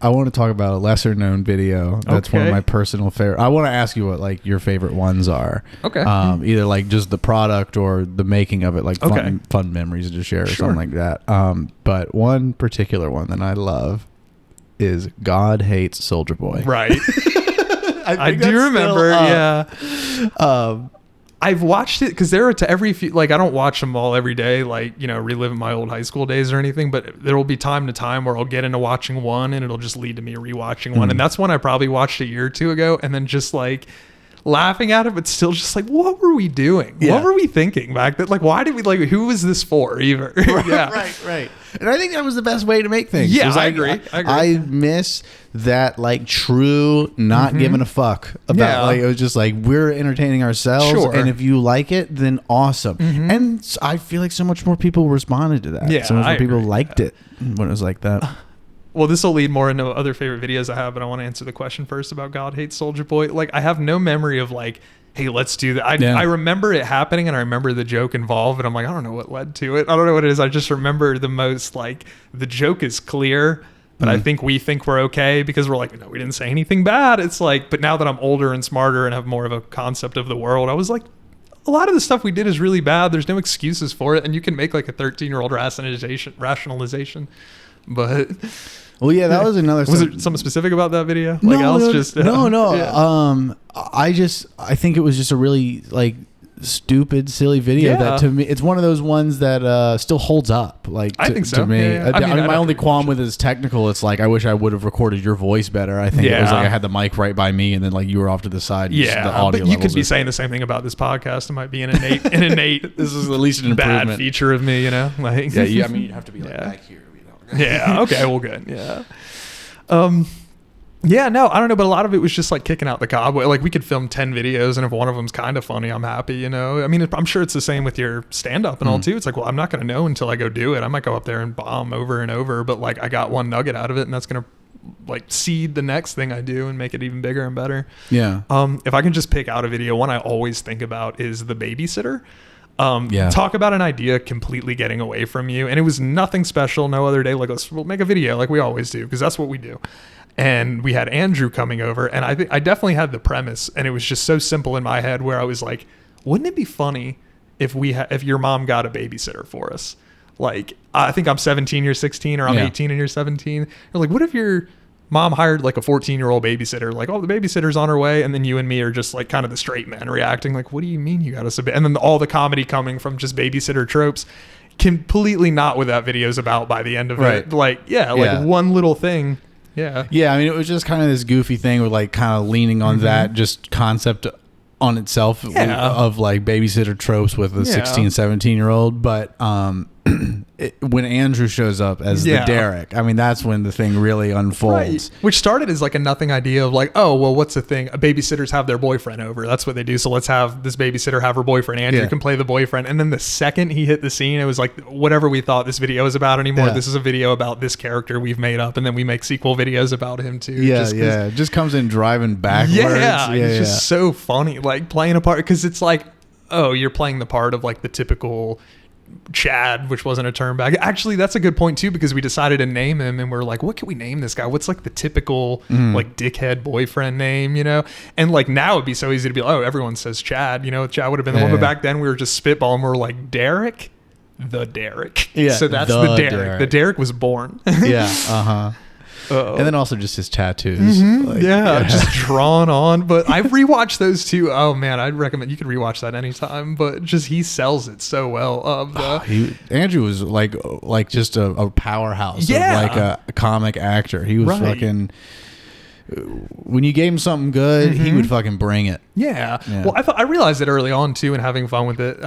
I want to talk about a lesser known video. That's one of my personal favorite. I want to ask you what like your favorite ones are. Okay. Either like just the product or the making of it, like fun memories to share or something like that. But one particular one that I love is God Hates Soldier Boy. Right. I do remember. Yeah. I've watched it because there are to every few, like I don't watch them all every day, like, you know, reliving my old high school days or anything, but there will be time to time where I'll get into watching one and it'll just lead to me rewatching one. And that's one I probably watched a year or two ago and then just like laughing at it, but still just like, what were we doing? Yeah. What were we thinking back then? Like, why did we like, who was this for even? Right. And I think that was the best way to make things. Yeah, I agree. I miss that like true not giving a fuck about like, it was just like, we're entertaining ourselves and if you like it, then awesome. And I feel like so much more people responded to that. Yeah, so much more people liked it when it was like that. Well, this will lead more into other favorite videos I have, but I want to answer the question first about God Hates Soldier Boy. Like, I have no memory of like, hey, let's do that. I remember it happening and I remember the joke involved, and I'm like, I don't know what led to it. I don't know what it is. I just remember the most like the joke is clear, but I think we think we're okay because we're like, no, we didn't say anything bad. It's like, but now that I'm older and smarter and have more of a concept of the world, I was like, a lot of the stuff we did is really bad. There's no excuses for it. And you can make like a 13-year-old rationalization. But... Well, yeah, that was another. Was there something specific about that video? No, like else just no. Yeah. I think it was just a really like stupid, silly video that to me, it's one of those ones that still holds up. Like I think so. To me, yeah. I mean, my only qualm with it is technical. It's like I wish I would have recorded your voice better. I think it was like I had the mic right by me, and then like you were off to the side. Yeah, the audio but you could be saying the same thing about this podcast. It might be an innate. This is at least an bad improvement. feature of me, you know. Like I mean, you have to be like back here. Yeah. Okay. Well, good. Yeah. Yeah. No, I don't know, but a lot of it was just like kicking out the cobweb. Like we could film 10 videos, and if one of them's kind of funny, I'm happy. You know. I mean, I'm sure it's the same with your stand-up and all too. It's like, well, I'm not going to know until I go do it. I might go up there and bomb over and over, but like I got one nugget out of it, and that's going to like seed the next thing I do and make it even bigger and better. Yeah. If I can just pick out a video, one I always think about is the babysitter. Talk about an idea completely getting away from you, and it was nothing special. No other day, like we'll make a video like we always do because that's what we do. And we had Andrew coming over, and I think I definitely had the premise, and it was just so simple in my head where I was like, wouldn't it be funny if if your mom got a babysitter for us? Like I think I'm 17, you're 16, or I'm 18 and you're 17. You're like, what if your mom hired like a 14-year-old babysitter, like, oh, the babysitter's on her way, and then you and me are just like kind of the straight men reacting like, what do you mean you got us a and then all the comedy coming from just babysitter tropes, completely not what that video's about by the end of it. Like one little thing. I mean, it was just kind of this goofy thing with like kind of leaning on that just concept on itself of like babysitter tropes with a 16-17-year-old, but when Andrew shows up as the Derek, I mean, that's when the thing really unfolds. Which started as like a nothing idea of like, oh, well, what's the thing? Babysitters have their boyfriend over. That's what they do. So let's have this babysitter have her boyfriend. Andrew can play the boyfriend. And then the second he hit the scene, it was like, whatever we thought this video was about anymore. This is a video about this character we've made up. And then we make sequel videos about him too. It just comes in driving backwards. It's just so funny. Like playing a part, because it's like, oh, you're playing the part of like the typical Chad, which wasn't a term back. Actually, that's a good point too, because we decided to name him and we're like, what can we name this guy? What's like the typical like dickhead boyfriend name, you know? And like now it'd be so easy to be like, oh, everyone says Chad, you know, Chad would have been the one. But back then we were just spitballing. We were like, Derek, the Derek. So that's the Derek. The Derek was born. And then also just his tattoos. Just drawn on. But I've rewatched those too. Oh man, I'd recommend you can rewatch that anytime. But just he sells it so well. Andrew was like just a powerhouse of like a comic actor. He was fucking. When you gave him something good, he would fucking bring it. Well, I realized it early on too, and having fun with it.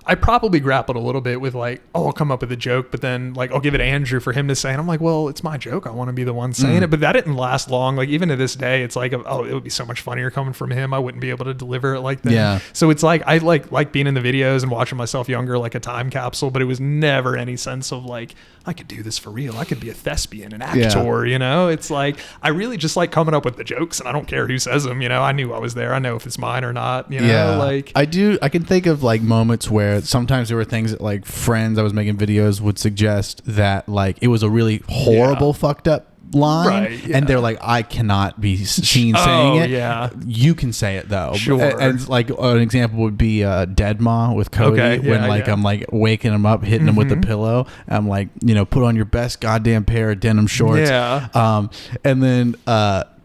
I probably grappled a little bit with like, oh, I'll come up with a joke, but then like I'll give it to Andrew for him to say, and I'm like, well, it's my joke. I want to be the one saying it. But that didn't last long. Like even to this day, it's like, oh, it would be so much funnier coming from him. I wouldn't be able to deliver it like that. Yeah. So it's like I like being in the videos and watching myself younger, like a time capsule. But it was never any sense of like I could do this for real. I could be a thespian, an actor. You know, it's like I really just like coming up with the jokes, and I don't care who says them. You know, I knew I was there. I know if it's mine or not. You know, like I do. I can think of like moments where sometimes there were things that like friends I was making videos would suggest that like it was a really horrible fucked up line, Right, yeah. and they're like, I cannot be seen saying it. Yeah. You can say it though. Sure. And like an example would be Dead Ma with Cody. Okay, when yeah, like yeah. I'm like waking him up, hitting him with the pillow. I'm like, put on your best goddamn pair of denim shorts. Yeah. And then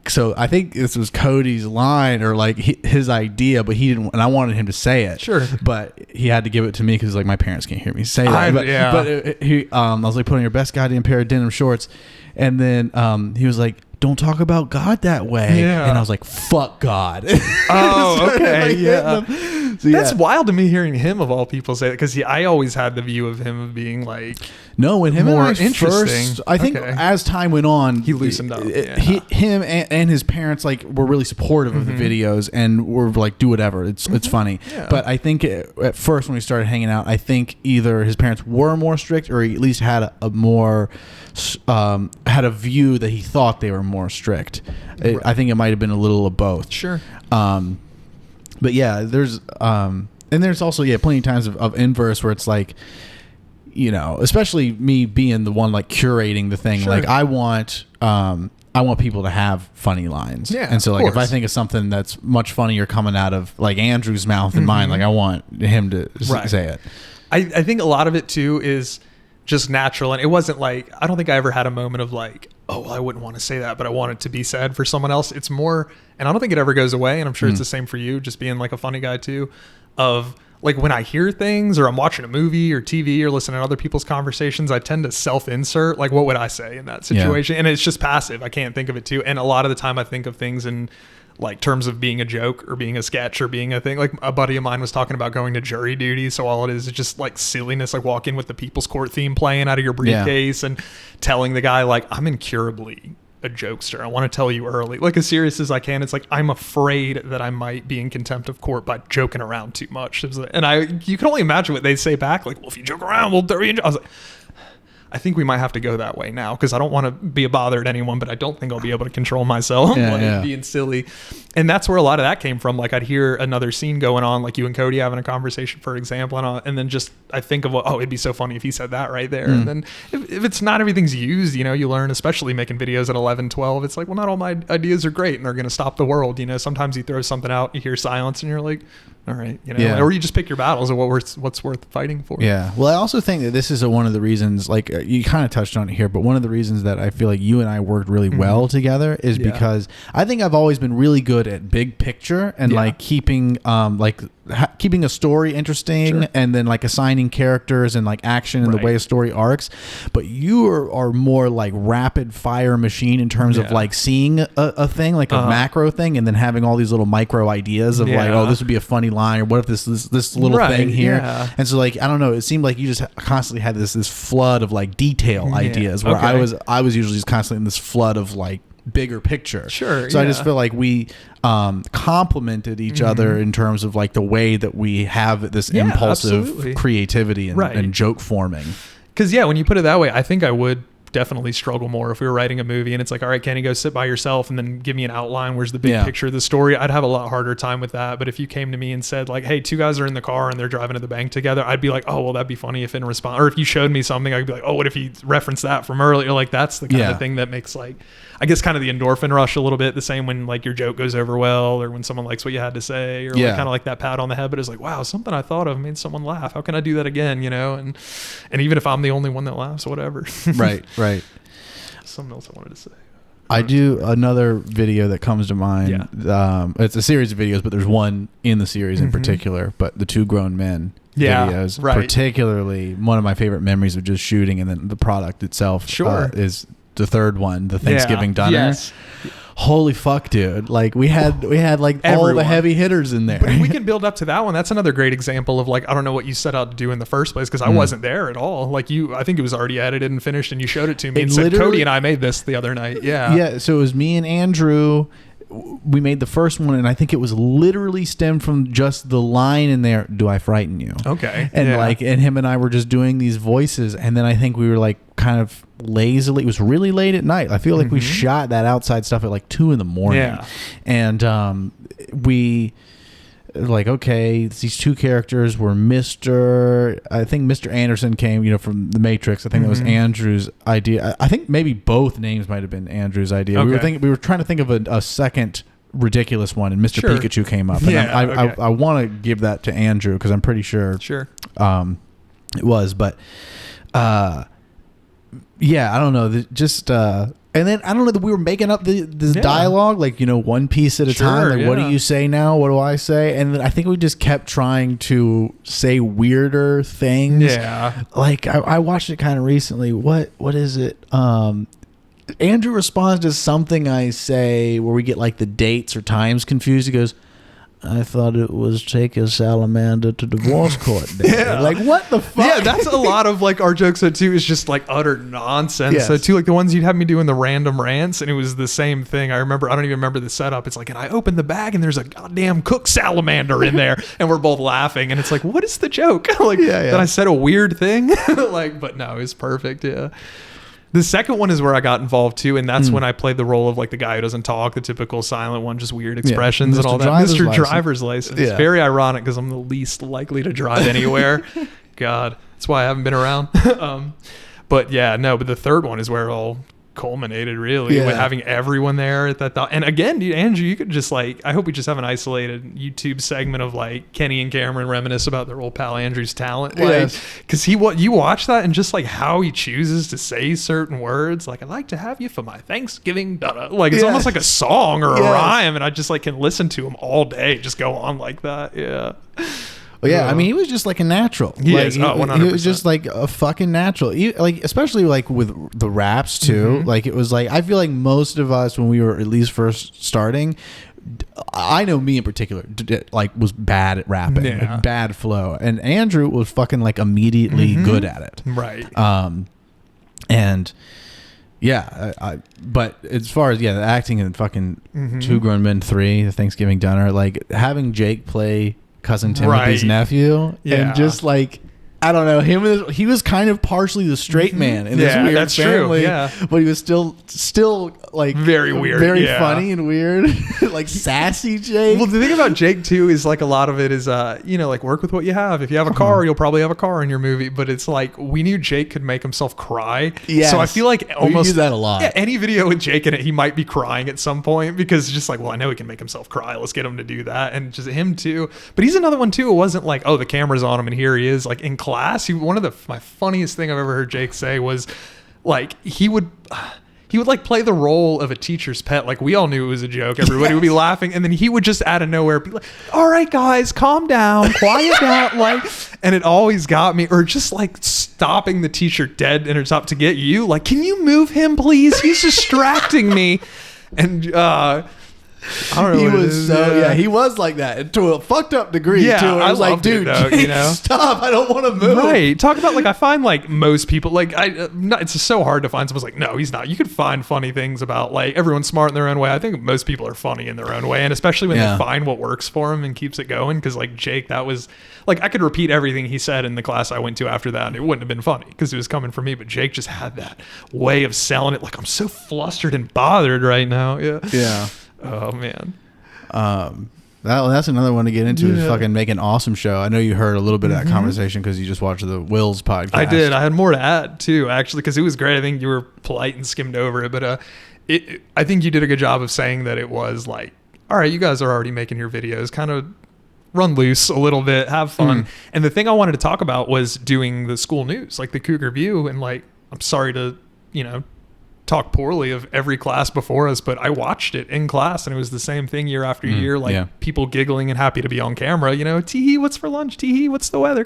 so I think this was Cody's line or like his idea, but he didn't, and I wanted him to say it. Sure. But he had to give it to me because like my parents can't hear me say that. Yeah. But I was like, put on your best goddamn pair of denim shorts, and then he was like, don't talk about God that way. Yeah. And I was like, fuck God. Oh, okay. Like, Yeah. So, That's wild to me hearing him of all people say that, because I always had the view of him of being like, no, when him more and I interesting. first, I think Okay. as time went on, He loosened up. Him and his parents like were really supportive of the videos and were like, do whatever. It's funny. Yeah. But I think at first when we started hanging out, I think either his parents were more strict or he at least had a more had a view that he thought they were more strict. Right. I think it might have been a little of both. Sure. But yeah, there's and there's also plenty of times of inverse where it's like, especially me being the one like curating the thing. Sure. Like I want people to have funny lines. Yeah, and so of like if I course. think of something that's much funnier coming out of like Andrew's mouth than mine, like I want him to Right. say it. I think a lot of it too is just natural, and it wasn't like, I don't think I ever had a moment of like, oh, well, I wouldn't want to say that, but I want it to be said for someone else. It's more, and I don't think it ever goes away, and I'm sure it's the same for you, just being like a funny guy too, of like when I hear things or I'm watching a movie or TV or listening to other people's conversations, I tend to self-insert like, what would I say in that situation? And it's just passive. I can't think of it too. And a lot of the time I think of things in like terms of being a joke or being a sketch or being a thing. Like a buddy of mine was talking about going to jury duty. So all it is just like silliness, like walk in with the People's Court theme playing out of your briefcase and telling the guy like, I'm incurably a jokester. I want to tell you early, like as serious as I can. It's like, I'm afraid that I might be in contempt of court by joking around too much. And you can only imagine what they say back. Like, well, if you joke around, we'll throw you in jail. I was like, I think we might have to go that way now, because I don't want to be a bother to anyone, but I don't think I'll be able to control myself being silly. And that's where a lot of that came from. Like I'd hear another scene going on, like you and Cody having a conversation, for example, and then just I think of, it'd be so funny if he said that right there. And then if it's not everything's used, you learn, especially making videos at 11, 12, it's like, well, not all my ideas are great and they're going to stop the world. Sometimes you throw something out, you hear silence and you're like, all right, or you just pick your battles of what's worth fighting for. Yeah. Well, I also think that this is one of the reasons, like you kind of touched on it here, but one of the reasons that I feel like you and I worked really well together is because I think I've always been really good at big picture and like keeping keeping a story interesting and then like assigning characters and like action and the way a story arcs. But you are more like rapid fire machine in terms of like seeing a thing, like a macro thing, and then having all these little micro ideas of like, oh, this would be a funny line, or what if this little thing here. And so like, I don't know, it seemed like you just constantly had this flood of like detail ideas where I was usually just constantly in this flood of like bigger picture. So I just feel like we complemented each other in terms of like the way that we have this impulsive creativity and joke forming. Because when you put it that way, I think I would definitely struggle more if we were writing a movie and it's like, all right, Kenny, go sit by yourself and then give me an outline. Where's the big picture of the story? I'd have a lot harder time with that. But if you came to me and said like, hey, two guys are in the car and they're driving to the bank together, I'd be like, oh, well, that'd be funny if in response, or if you showed me something, I'd be like, oh, what if you referenced that from earlier? Like that's the kind of thing that makes like, I guess kind of the endorphin rush a little bit, the same when like your joke goes over well, or when someone likes what you had to say, or like, kind of like that pat on the head, but it's like, wow, something I thought of made someone laugh. How can I do that again? And even if I'm the only one that laughs, whatever. Right. Something else I wanted to say. I do another video that comes to mind. It's a series of videos, but there's one in the series in particular, but the Two Grown Men videos, particularly one of my favorite memories of just shooting, and then the product itself is the third one, the Thanksgiving dinner. Holy fuck, dude. Like we had like all the heavy hitters in there. But if we can build up to that one, that's another great example of like, I don't know what you set out to do in the first place, because I wasn't there at all. Like I think it was already edited and finished and you showed it to me and said, Cody and I made this the other night. Yeah. So it was me and Andrew. We made the first one, and I think it was literally stemmed from just the line in there, "Do I frighten you?" Okay. And and him and I were just doing these voices, and then I think we were like kind of lazily. It was really late at night. I feel like we shot that outside stuff at like 2 a.m. And like, okay, these two characters were I think Mr. Anderson came, from The Matrix. I think that was Andrew's idea. I think maybe both names might have been Andrew's idea. Okay. We were trying to think of a second ridiculous one, and Mr. Pikachu came up. And I want to give that to Andrew because I'm pretty sure. It was, but I don't know. And then I don't know that we were making up this dialogue, like, one piece at a time. Like, what do you say now? What do I say? And then I think we just kept trying to say weirder things. Yeah. Like I watched it kind of recently. What is it? Andrew responds to something I say where we get like the dates or times confused. He goes, I thought it was take a salamander to divorce court day. Like, what the fuck? Yeah, that's a lot of like our jokes too is just like utter nonsense. Yes. So too, like the ones you'd have me doing the random rants, and it was the same thing. I don't even remember the setup. It's like, and I opened the bag and there's a goddamn cooked salamander in there, and we're both laughing, and it's like, what is the joke? Like, that I said a weird thing? Like, but no, it's perfect. Yeah. The second one is where I got involved too, and that's when I played the role of like the guy who doesn't talk, the typical silent one, just weird expressions and all that. Mr. Driver's License. Yeah. Very ironic because I'm the least likely to drive anywhere. God, that's why I haven't been around. But the third one is where it all culminated really with having everyone there at that and again, dude, Andrew, you could just like, I hope we just have an isolated YouTube segment of like Kenny and Cameron reminisce about their old pal Andrew's talent, like, because you watch that and just like how he chooses to say certain words, like, I'd like to have you for my Thanksgiving dinner, like it's almost like a song or a rhyme, and I just like can listen to him all day just go on like that. Well, I mean, he was just like a natural. He was just like a fucking natural. Like, especially like with the raps too. Like, it was like, I feel like most of us, when we were at least first starting, I know me in particular, like was bad at rapping, like, bad flow, and Andrew was fucking like immediately good at it. Right. And but as far as the acting and fucking Two Grown Men 3, the Thanksgiving dinner, like having Jake play Cousin Timothy's nephew, and just like, I don't know, he was kind of partially the straight man in this weird family, but he was still like very weird, very funny and weird, like sassy Jake. Well, the thing about Jake too is like a lot of it is like work with what you have. If you have a car, you'll probably have a car in your movie, but it's like we knew Jake could make himself cry. So I feel like almost use that a lot. Any video with Jake in it, he might be crying at some point because it's just like, well, I know he can make himself cry. Let's get him to do that, and just him too. But he's another one too. It wasn't like, oh, the camera's on him and here he is. Like in class, one of my funniest thing I've ever heard Jake say was like he would like play the role of a teacher's pet. Like we all knew it was a joke. Everybody would be laughing, and then he would just out of nowhere be like, all right guys, calm down, quiet down, like, and it always got me. Or just like stopping the teacher dead in her top to get you, like, can you move him please, he's distracting me. And I don't know. He was he was like that to a fucked up degree too. I was like, dude, stop! I don't want to move. Right? Talk about like, I find like most people like it's just so hard to find someone's like, no, he's not. You could find funny things about like everyone's smart in their own way. I think most people are funny in their own way, and especially when they find what works for them and keeps it going. Because like Jake, that was like I could repeat everything he said in the class I went to after that, and it wouldn't have been funny because it was coming from me. But Jake just had that way of selling it. Like, I'm so flustered and bothered right now. Yeah. Oh man. That's another one to get into is fucking make an awesome show. I know you heard a little bit of that conversation because you just watched the Will's podcast. I did. I had more to add too, actually, because it was great. I think you were polite and skimmed over it, but I think you did a good job of saying that it was like, all right, you guys are already making your videos, kind of run loose a little bit, have fun. And the thing I wanted to talk about was doing the school news, like the Cougar View, and like, I'm sorry to, talk poorly of every class before us, but I watched it in class and it was the same thing year after year, like people giggling and happy to be on camera, tee-hee, what's for lunch? Tee-hee, what's the weather?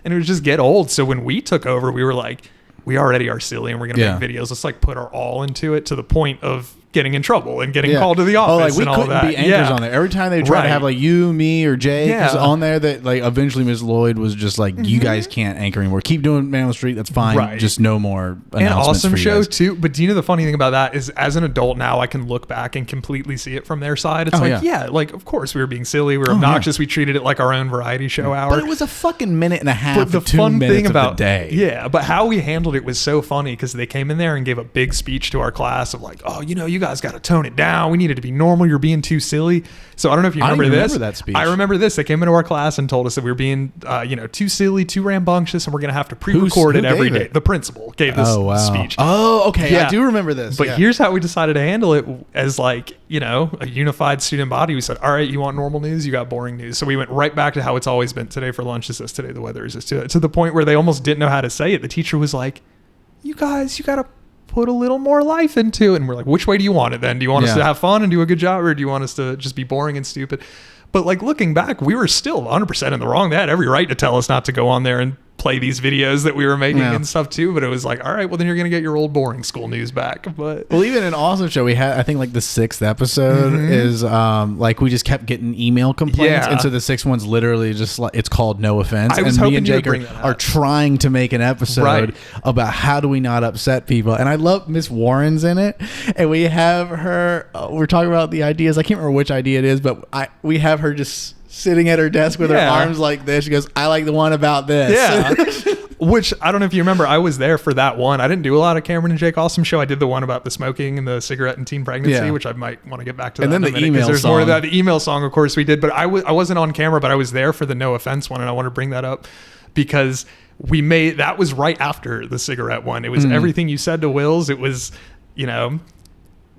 And it would just get old. So when we took over, we were like, we already are silly and we're going to make videos. Let's like put our all into it to the point of getting in trouble and getting called to the office. We couldn't be anchors on there. Every time they tried to have like you, me, or Jay on there, that like eventually Ms. Lloyd was just like, you guys can't anchor anymore. Keep doing Man on the Street. That's fine. Just no more announcements. And awesome for you show guys. too. But do you know the funny thing about that is, as an adult now, I can look back and completely see it from their side. It's like of course we were being silly. We were obnoxious. We treated it like our own variety show hour. But it was a fucking minute and a half. But the fun thing about the day. But how we handled it was so funny because they came in there and gave a big speech to our class of like, oh, you you guys got to tone it down. We need it to be normal. You're being too silly. So I don't know if you remember this. Remember that speech. I remember this. They came into our class and told us that we were being, too silly, too rambunctious, and we're going to have to pre-record it every day. The principal gave this speech. Oh, okay. Yeah. I do remember this. But here's how we decided to handle it as like, a unified student body. We said, all right, you want normal news? You got boring news. So we went right back to how it's always been. Today for lunch is this. Today the weather is this. To the point where they almost didn't know how to say it. The teacher was like, you guys, you got to put a little more life into it. And we're like, which way do you want it then? Do you want us to have fun and do a good job, or do you want us to just be boring and stupid? But like looking back, we were still 100% in the wrong. They had every right to tell us not to go on there and play these videos that we were making and stuff too. But it was like, all right, well then you're going to get your old boring school news back. But well, even in Awesome Show, we had, I think like the 6th episode is like we just kept getting email complaints. And so the 6th one's literally just like, it's called No Offense. And me and Jake are trying to make an episode about how do we not upset people. And I love Miss Warren's in it. And we have her, we're talking about the ideas. I can't remember which idea it is, but we have her just sitting at her desk with her arms like this. She goes, I like the one about this. Yeah. Which I don't know if you remember, I was there for that one. I didn't do a lot of Cameron and Jake Awesome Show. I did the one about the smoking and the cigarette and teen pregnancy, which I might want to get back to. And that then the email there's song. More of that. The email song, of course, we did, but I wasn't on camera, but I was there for the No Offense one, and I want to bring that up because that was right after the cigarette one. It was everything you said to Wills. It was,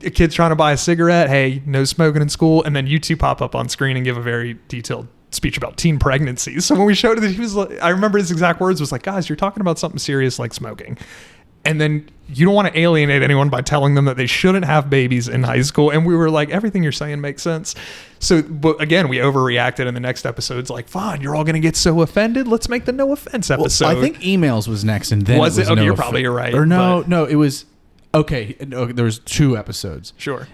a kid's trying to buy a cigarette. Hey, no smoking in school. And then you two pop up on screen and give a very detailed speech about teen pregnancies. So when we showed it, he was like, I remember his exact words was like, guys, you're talking about something serious like smoking. And then you don't want to alienate anyone by telling them that they shouldn't have babies in high school. And we were like, everything you're saying makes sense. So, but again, we overreacted in the next episode. It's like, fine, you're all going to get so offended. Let's make the No Offense episode. Well, I think emails was next. And then was it? Okay, you're probably right. Or no, it was, okay. No, there was 2 episodes. Sure.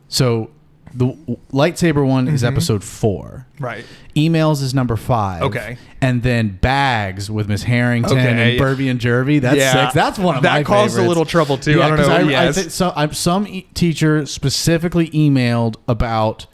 So the lightsaber one is episode 4. Right. Emails is number 5. Okay. And then Bags with Miss Harrington and Burby and Jervy. That's 6. That's one of my favorites. That caused a little trouble too. Yeah, I don't know. Some teacher specifically emailed about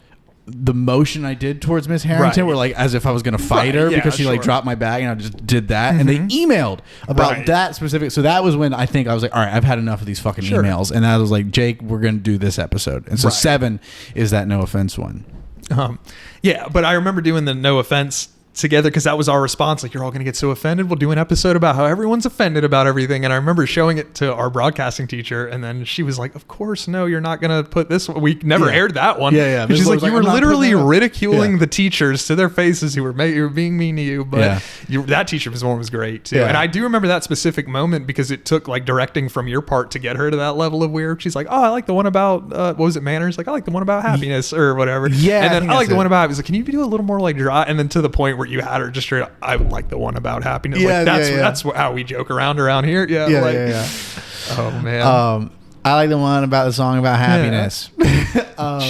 the motion I did towards Miss Harrington, were like as if I was going to fight her because she like dropped my bag and I just did that. And they emailed about that specific. So that was when I think I was like, all right, I've had enough of these fucking emails. And I was like, Jake, we're going to do this episode. And so 7 is that No Offense one. But I remember doing the No Offense together because that was our response. Like, you're all going to get so offended. We'll do an episode about how everyone's offended about everything. And I remember showing it to our broadcasting teacher, and then she was like, of course, no, you're not going to put this one. We never aired that one. Yeah. She's like, you were literally ridiculing the teachers to their faces. You were being mean to you. But that teacher was great too. And I do remember that specific moment because it took like directing from your part to get her to that level of weird. She's like, oh, I like the one about, what was it, manners? Like, I like the one about happiness or whatever. Yeah. And then I like the one about, I was like, can you do a little more like dry? And then to the point where you had her just straight, I like the one about happiness. Yeah, like that's how we joke around here. Oh man. I like the one about the song about happiness.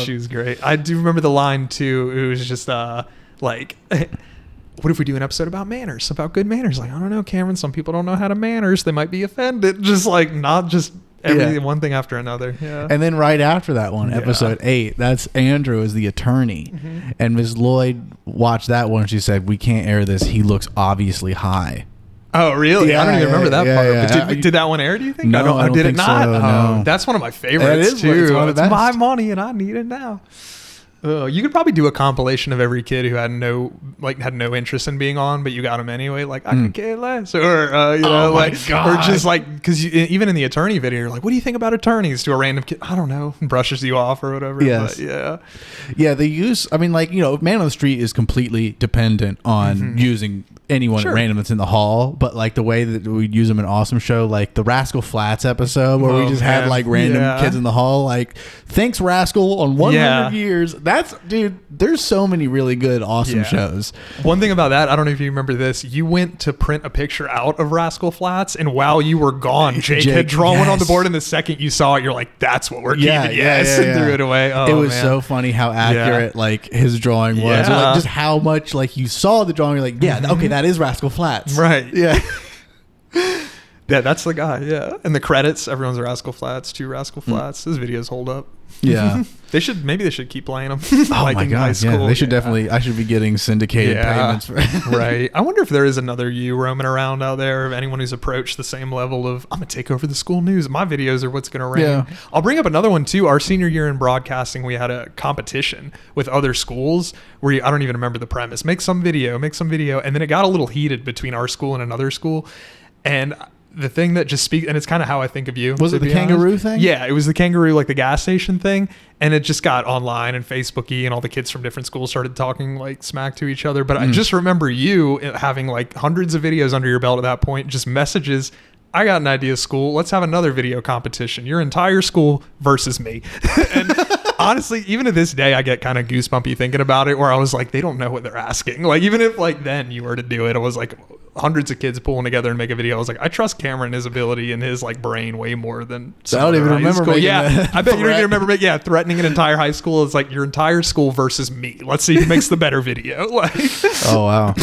She was great. I do remember the line too. It was just like, what if we do an episode about manners, about good manners? Like, I don't know, Cameron, some people don't know how to manners. They might be offended. Just like, not just one thing after another. Yeah. And then right after that one, episode 8, that's Andrew as the attorney. And Ms. Lloyd watched that one. She said, we can't air this. He looks obviously high. Oh, really? I don't even remember that part. But did that one air, do you think? No, I did it not? So, no. That's one of my favorites too. It's my money and I need it now. You could probably do a compilation of every kid who had no interest in being on, but you got them anyway. Like, I could care less, or or just like, because even in the attorney video, you're like, "What do you think about attorneys?" To a random kid, I don't know, brushes you off or whatever. Yes. But the use. I mean, like, Man on the Street is completely dependent on using anyone at random that's in the hall, but like the way that we use them in Awesome Show, like the Rascal Flats episode where we just had like random kids in the hall, like, thanks Rascal on 100 years. That's, dude, there's so many really good Awesome shows. One thing about that, I don't know if you remember this, you went to print a picture out of Rascal Flats, and while you were gone, Jake had drawn one on the board, and the second you saw it, you're like, that's what we're keeping. And threw it away. It was so funny how accurate like his drawing was. Or, like, just how much like you saw the drawing, you're like, okay, that is Rascal Flats. Right. Yeah. Yeah, that's the guy. Yeah, and the credits, everyone's Rascal Flatts, 2 Rascal Flatts. His videos hold up. Yeah, maybe they should keep playing them. Oh like my god, yeah, they should definitely. I should be getting syndicated payments. Right. I wonder if there is another you roaming around out there, of anyone who's approached the same level of, I'm gonna take over the school news. My videos are what's gonna reign. Yeah. I'll bring up another one too. Our senior year in broadcasting, we had a competition with other schools where I don't even remember the premise. Make some video, and then it got a little heated between our school and another school, and the thing that just speaks, and it's kind of how I think of you. Was it the kangaroo thing? Yeah, it was the kangaroo, like the gas station thing. And it just got online and Facebooky, and all the kids from different schools started talking like smack to each other. But I just remember you having like hundreds of videos under your belt at that point, just messages. I got an idea, school. Let's have another video competition. Your entire school versus me. And honestly, even to this day, I get kind of goosebumpy thinking about it, where I was like, they don't know what they're asking. Like, even if like then you were to do it, it was like hundreds of kids pulling together and make a video. I was like, I trust Cameron, his ability and his like brain way more than I don't even remember. I bet you don't even remember. Threatening an entire high school. It's like your entire school versus me. Let's see who makes the better video. Like, oh wow.